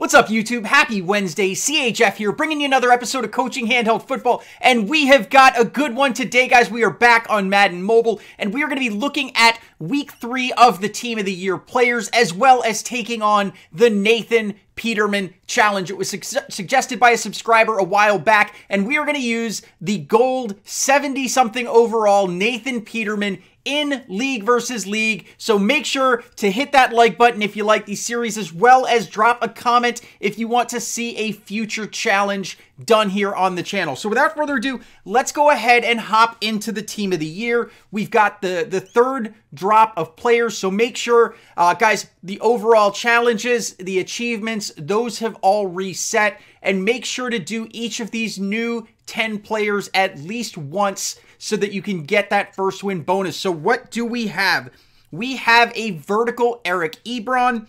What's up, YouTube? Happy Wednesday. CHF here, bringing you another episode of Coaching Handheld Football, and we have got a good one today, guys. We are back on Madden Mobile, and we are going to be looking at Week 3 of the Team of the Year players, as well as taking on the Nathan Peterman Challenge. It was suggested by a subscriber a while back, and we are going to use the gold 70-something overall Nathan Peterman in League versus League. So make sure to hit that like button if you like these series, as well as drop a comment if you want to see a future challenge done here on the channel. So without further ado, let's go ahead and hop into the Team of the Year. We've got the third drop of players, so make sure, guys, the overall challenges, the achievements, those have all reset, and make sure to do each of these new 10 players at least once so that you can get that first win bonus. So what do we have? We have a vertical Eric Ebron.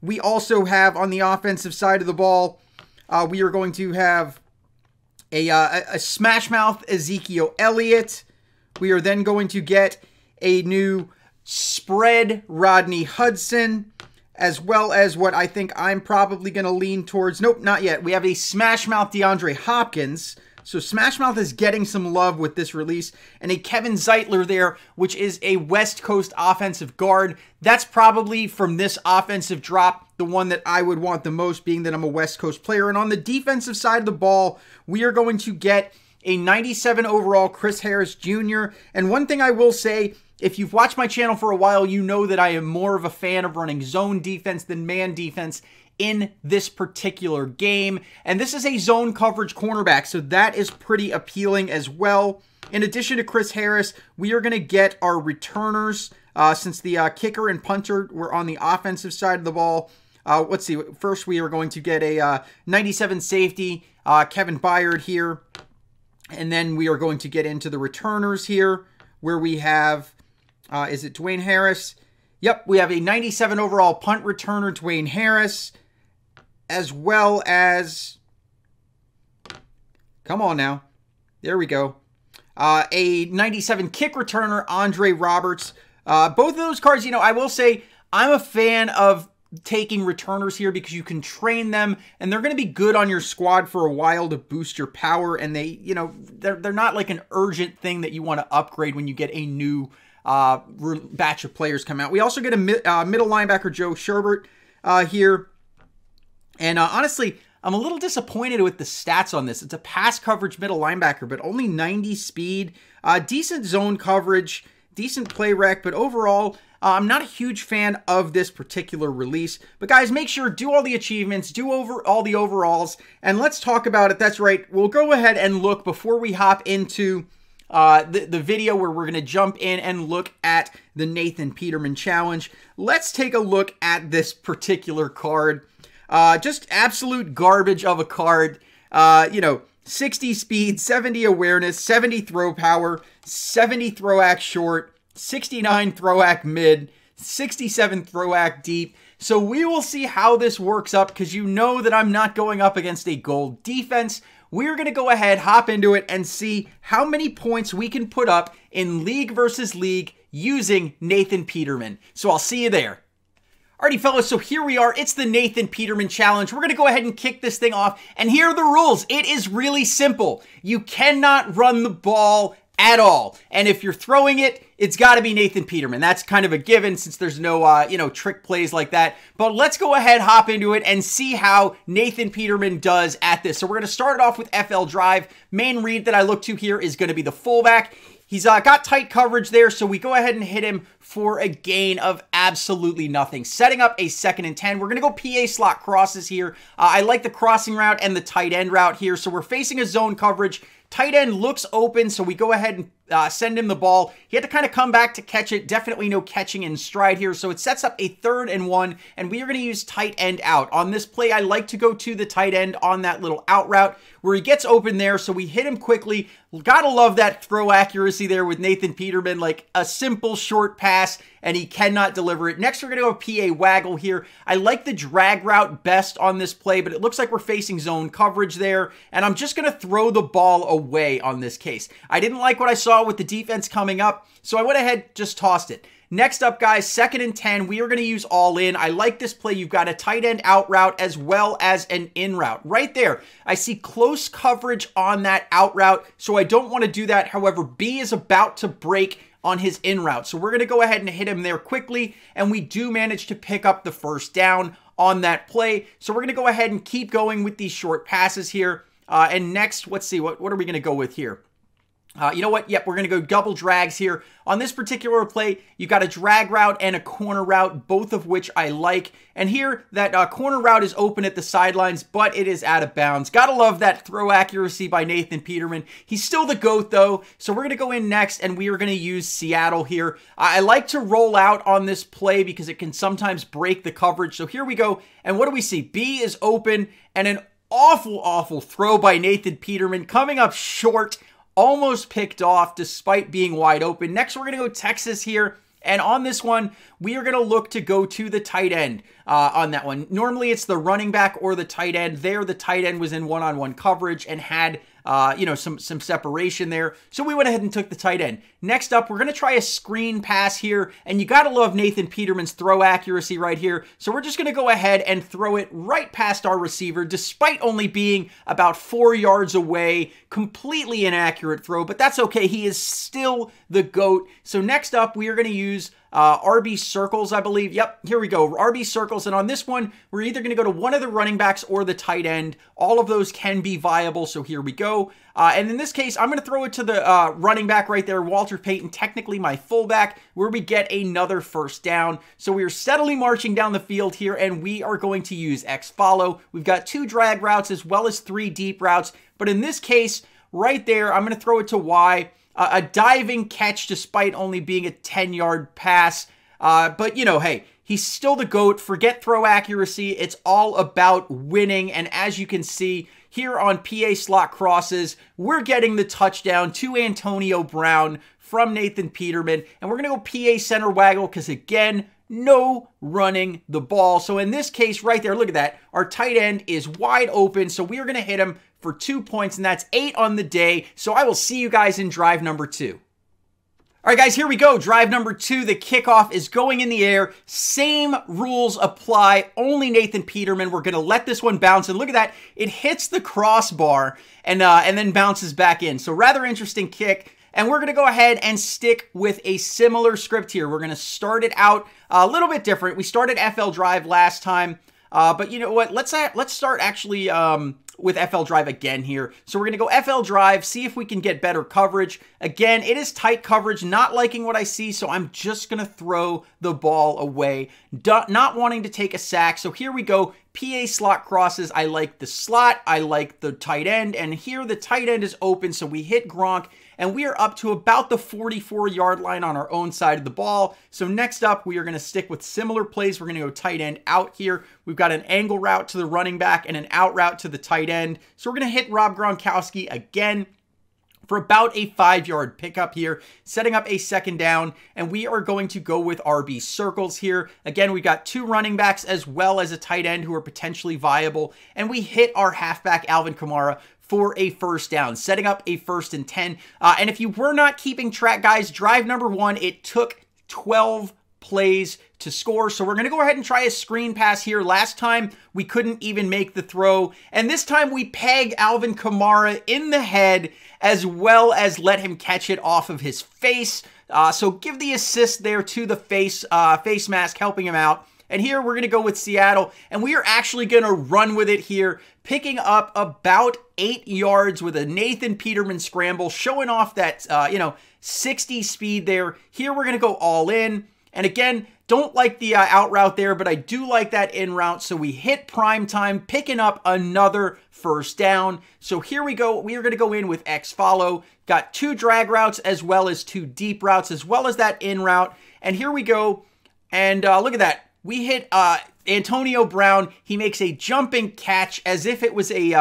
We also have, on the offensive side of the ball, we are going to have a smash mouth Ezekiel Elliott. We are then going to get a new spread Rodney Hudson, as well as what I think I'm probably going to lean towards. Nope, not yet. We have a smash mouth DeAndre Hopkins. So Smash Mouth is getting some love with this release, and a Kevin Zeitler there, which is a West Coast offensive guard. That's probably, from this offensive drop, the one that I would want the most, being that I'm a West Coast player. And on the defensive side of the ball, we are going to get a 97 overall Chris Harris Jr. And one thing I will say, if you've watched my channel for a while, you know that I am more of a fan of running zone defense than man defense in this particular game. And this is a zone coverage cornerback, so that is pretty appealing as well. In addition to Chris Harris, we are going to get our returners, since the kicker and punter were on the offensive side of the ball. Let's see. First, we are going to get a 97 safety, Kevin Byard here. And then we are going to get into the returners here, where we have, is it Dwayne Harris? Yep, we have a 97 overall punt returner, Dwayne Harris, as well as, come on now, there we go, a 97 kick returner, Andre Roberts. Both of those cards, you know, I will say I'm a fan of taking returners here because you can train them, and they're going to be good on your squad for a while to boost your power, and they, you know, they're not like an urgent thing that you want to upgrade when you get a new batch of players come out. We also get a middle linebacker, Joe Sherbert, here. And honestly, I'm a little disappointed with the stats on this. It's a pass coverage middle linebacker, but only 90 speed, decent zone coverage, decent play rec, but overall, I'm not a huge fan of this particular release. But guys, make sure, do all the achievements, do all the overalls, and let's talk about it. That's right, we'll go ahead and look before we hop into the video where we're going to jump in and look at the Nathan Peterman Challenge. Let's take a look at this particular card. Just absolute garbage of a card. You know, 60 speed, 70 awareness, 70 throw power, 70 throw act short, 69 throw act mid, 67 throw act deep. So we will see how this works up, because you know that I'm not going up against a gold defense. We're going to go ahead, hop into it, and see how many points we can put up in League versus League using Nathan Peterman. So I'll see you there. Alrighty, fellas, so here we are. It's the Nathan Peterman Challenge. We're going to go ahead and kick this thing off, and here are the rules. It is really simple. You cannot run the ball at all, and if you're throwing it, it's got to be Nathan Peterman. That's kind of a given since there's no, you know, trick plays like that. But let's go ahead, hop into it, and see how Nathan Peterman does at this. So we're going to start it off with FL Drive. Main read that I look to here is going to be the fullback. He's got tight coverage there, so we go ahead and hit him for a gain of absolutely nothing. Setting up a 2nd and 10. We're going to go PA slot crosses here. I like the crossing route and the tight end route here, so we're facing a zone coverage. Tight end looks open, so we go ahead and send him the ball. He had to kind of come back to catch it. Definitely no catching in stride here, so it sets up a 3rd and 1, and we are going to use tight end out. On this play, I like to go to the tight end on that little out route where he gets open there, so we hit him quickly. Gotta love that throw accuracy there with Nathan Peterman, like a simple short pass, and he cannot deliver it. Next, we're going to go PA waggle here. I like the drag route best on this play, but it looks like we're facing zone coverage there, and I'm just going to throw the ball away on this case. I didn't like what I saw with the defense coming up, so I went ahead, just tossed it. Next up, guys, 2nd and 10. We are going to use all in. I like this play. You've got a tight end out route as well as an in route. Right there, I see close coverage on that out route, so I don't want to do that. However, B is about to break on his in route. So we're going to go ahead and hit him there quickly, and we do manage to pick up the first down on that play. So we're going to go ahead and keep going with these short passes here. And next, let's see, what are we going to go with here? You know what? Yep, we're going to go double drags here. On this particular play, you've got a drag route and a corner route, both of which I like. And here, that corner route is open at the sidelines, but it is out of bounds. Gotta love that throw accuracy by Nathan Peterman. He's still the GOAT, though. So we're going to go in next, and we are going to use Seattle here. I like to roll out on this play because it can sometimes break the coverage. So here we go. And what do we see? B is open, and an awful throw by Nathan Peterman coming up short. Almost picked off despite being wide open. Next, we're going to go Texas here. And on this one, we are going to look to go to the tight end on that one. Normally, it's the running back or the tight end. There, the tight end was in one-on-one coverage and had some separation there. So we went ahead and took the tight end. Next up, we're going to try a screen pass here. And you got to love Nathan Peterman's throw accuracy right here. So we're just going to go ahead and throw it right past our receiver, despite only being about 4 yards away. Completely inaccurate throw, but that's okay. He is still the GOAT. So next up, we are going to use RB circles, I believe. Yep, here we go. RB circles. And on this one, we're either going to go to one of the running backs or the tight end. All of those can be viable. So here we go. And in this case, I'm going to throw it to the running back right there, Walter Payton, technically my fullback, where we get another first down. So we are steadily marching down the field here, and we are going to use X follow. We've got 2 drag routes as well as 3 deep routes. But in this case, right there, I'm going to throw it to Y. A diving catch despite only being a 10-yard pass. But, you know, hey, he's still the GOAT. Forget throw accuracy. It's all about winning. And as you can see here on PA slot crosses, we're getting the touchdown to Antonio Brown from Nathan Peterman. And we're going to go PA center waggle because, again, no running the ball. So in this case right there, look at that. Our tight end is wide open. So we are going to hit him for 2 points, and that's 8 on the day. So I will see you guys in drive number 2. All right, guys, here we go. Drive number 2. The kickoff is going in the air. Same rules apply. Only Nathan Peterman. We're going to let this one bounce. And look at that. It hits the crossbar and then bounces back in. So rather interesting kick. And we're going to go ahead and stick with a similar script here. We're going to start it out a little bit different. We started FL Drive last time. But you know what? Let's start actually with FL Drive again here. So we're going to go FL Drive, see if we can get better coverage. Again, it is tight coverage, not liking what I see, so I'm just going to throw the ball away, not wanting to take a sack. So here we go. PA slot crosses. I like the slot. I like the tight end. And here the tight end is open, so we hit Gronk. And we are up to about the 44-yard line on our own side of the ball. So next up, we are going to stick with similar plays. We're going to go tight end out here. We've got an angle route to the running back and an out route to the tight end. So we're going to hit Rob Gronkowski again for about a 5-yard pickup here, setting up a second down, and we are going to go with RB circles here. Again, we've got 2 running backs as well as a tight end who are potentially viable, and we hit our halfback Alvin Kamara for a first down, setting up a 1st and 10. And if you were not keeping track, guys, drive number 1, it took 12 plays to score. So we're going to go ahead and try a screen pass here. Last time, we couldn't even make the throw. And this time, we peg Alvin Kamara in the head as well as let him catch it off of his face. So give the assist there to the face mask, helping him out. And here we're going to go with Seattle, and we are actually going to run with it here, picking up about 8 yards with a Nathan Peterman scramble, showing off that, 60 speed there. Here we're going to go all in. And again, don't like the out route there, but I do like that in route. So we hit prime time, picking up another first down. So here we go. We are going to go in with X follow. Got 2 drag routes as well as 2 deep routes, as well as that in route. And here we go. And look at that. We hit Antonio Brown. He makes a jumping catch as if it was a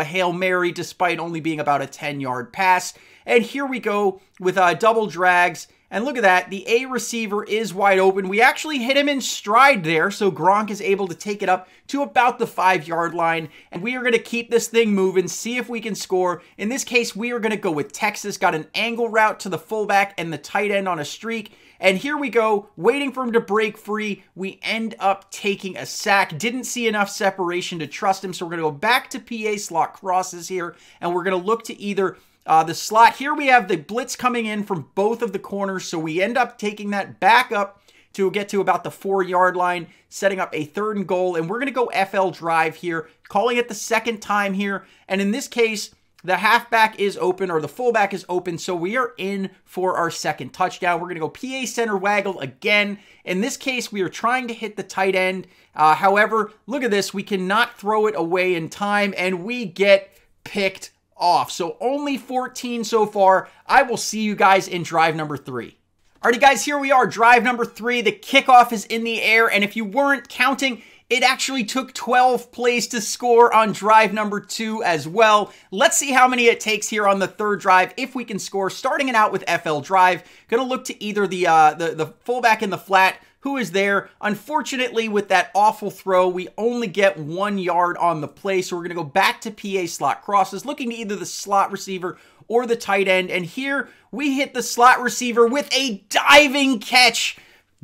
Hail Mary, despite only being about a 10-yard pass. And here we go with double drags. And look at that, the A receiver is wide open. We actually hit him in stride there, so Gronk is able to take it up to about the 5-yard line. And we are going to keep this thing moving, see if we can score. In this case, we are going to go with Texas. Got an angle route to the fullback and the tight end on a streak. And here we go, waiting for him to break free. We end up taking a sack. Didn't see enough separation to trust him, so we're going to go back to PA slot crosses here, and we're going to look to either the slot. Here we have the blitz coming in from both of the corners, so we end up taking that back up to get to about the 4-yard line, setting up a 3rd and goal, and we're going to go FL drive here, calling it the 2nd time here, and in this case, the halfback is open, or the fullback is open, so we are in for our 2nd touchdown. We're going to go PA center waggle again. In this case, we are trying to hit the tight end. However, look at this. We cannot throw it away in time, and we get picked off. So only 14 so far. I will see you guys in drive number 3. Alrighty, guys, here we are. Drive number 3. The kickoff is in the air, and if you weren't counting, it actually took 12 plays to score on drive number 2 as well. Let's see how many it takes here on the 3rd drive if we can score. Starting it out with FL drive. Going to look to either the fullback in the flat, who is there. Unfortunately, with that awful throw, we only get 1 yard on the play, so we're going to go back to PA slot crosses, looking to either the slot receiver or the tight end, and here we hit the slot receiver with a diving catch.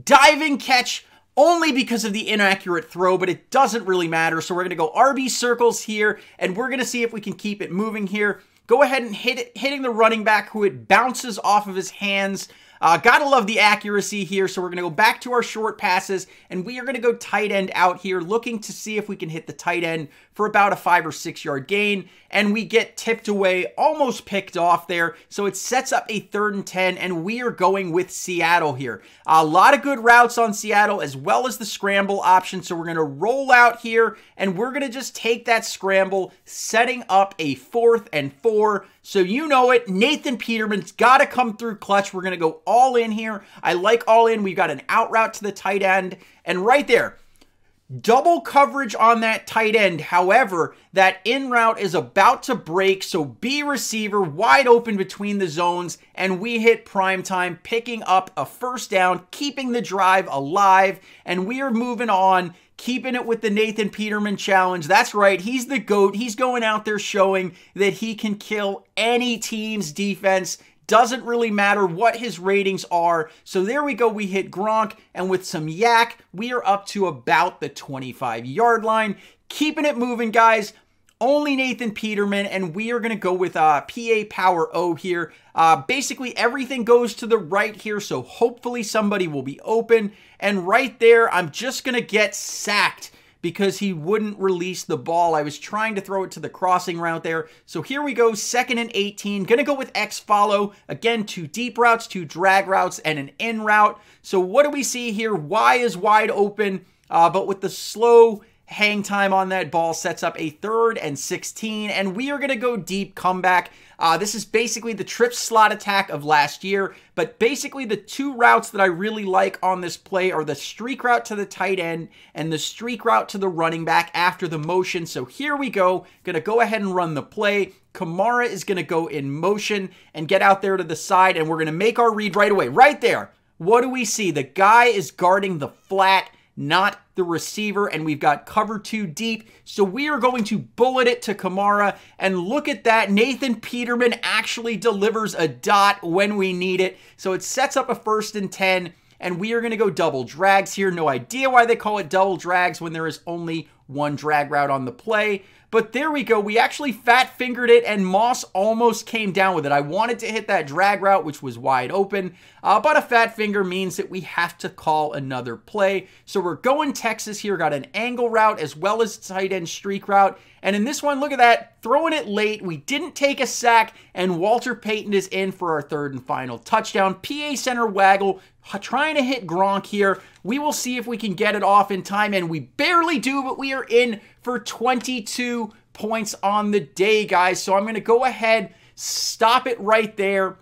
Diving catch only because of the inaccurate throw, but it doesn't really matter. So we're going to go RB circles here, and we're going to see if we can keep it moving here. Go ahead and hitting the running back, who it bounces off of his hands. Gotta love the accuracy here, so we're going to go back to our short passes, and we are going to go tight end out here, looking to see if we can hit the tight end for about a 5 or 6 yard gain, and we get tipped away, almost picked off there, so it sets up a 3rd and 10, and we are going with Seattle here. A lot of good routes on Seattle, as well as the scramble option, so we're going to roll out here, and we're going to just take that scramble, setting up a 4th and 4, so you know it, Nathan Peterman's got to come through clutch. We're going to go all in here. I like all in. We've got an out route to the tight end, and right there, double coverage on that tight end. However, that in route is about to break, so B receiver wide open between the zones, and we hit prime time, picking up a 1st down, keeping the drive alive, and we are moving on, keeping it with the Nathan Peterman challenge. That's right, he's the GOAT. He's going out there showing that he can kill any team's defense. Doesn't really matter what his ratings are. So there we go. We hit Gronk, and with some yak, we are up to about the 25-yard line. Keeping it moving, guys. Only Nathan Peterman, and we are going to go with PA Power O here. Basically, everything goes to the right here, so hopefully somebody will be open. And right there, I'm just going to get sacked because he wouldn't release the ball. I was trying to throw it to the crossing route there. So here we go, 2nd and 18. Gonna go with X follow. Again, 2 deep routes, 2 drag routes, and an in route. So what do we see here? Y is wide open, but with the slow hang time on that ball, sets up a 3rd and 16, and we are going to go deep comeback. This is basically the trip slot attack of last year, but basically the 2 routes that I really like on this play are the streak route to the tight end and the streak route to the running back after the motion. So here we go. Going to go ahead and run the play. Kamara is going to go in motion and get out there to the side, and we're going to make our read right away. Right there. What do we see? The guy is guarding the flat, not the receiver, and we've got cover 2 deep, so we are going to bullet it to Kamara, and look at that, Nathan Peterman actually delivers a dot when we need it, so it sets up a 1st and 10, and we are going to go double drags here. No idea why they call it double drags when there is only 1 drag route on the play. But there we go. We actually fat-fingered it, and Moss almost came down with it. I wanted to hit that drag route, which was wide open, but a fat finger means that we have to call another play. So we're going Texas here. Got an angle route as well as tight end streak route. And in this one, look at that, throwing it late. We didn't take a sack, and Walter Payton is in for our 3rd and final touchdown. PA center waggle, trying to hit Gronk here. We will see if we can get it off in time, and we barely do, but we are in for 22 points on the day, guys. So I'm going to go ahead, stop it right there.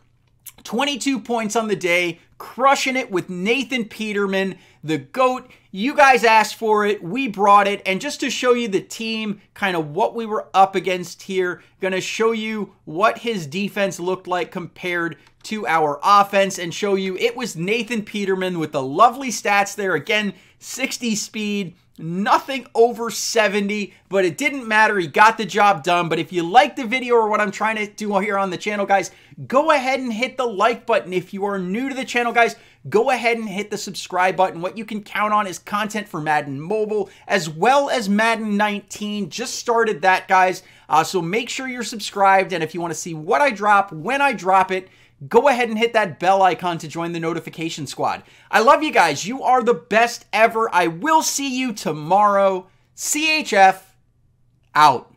22 points on the day, crushing it with Nathan Peterman, the GOAT. You guys asked for it, we brought it, and just to show you the team, kind of what we were up against here, going to show you what his defense looked like compared to our offense and show you it was Nathan Peterman with the lovely stats there. Again, 60 speed, nothing over 70, but it didn't matter. He got the job done. But if you like the video or what I'm trying to do here on the channel, guys, go ahead and hit the like button. If you are new to the channel, guys, go ahead and hit the subscribe button. What you can count on is content for Madden Mobile as well as Madden 19. Just started that, guys. So make sure you're subscribed. And if you want to see what I drop, when I drop it, go ahead and hit that bell icon to join the notification squad. I love you guys. You are the best ever. I will see you tomorrow. CHF out.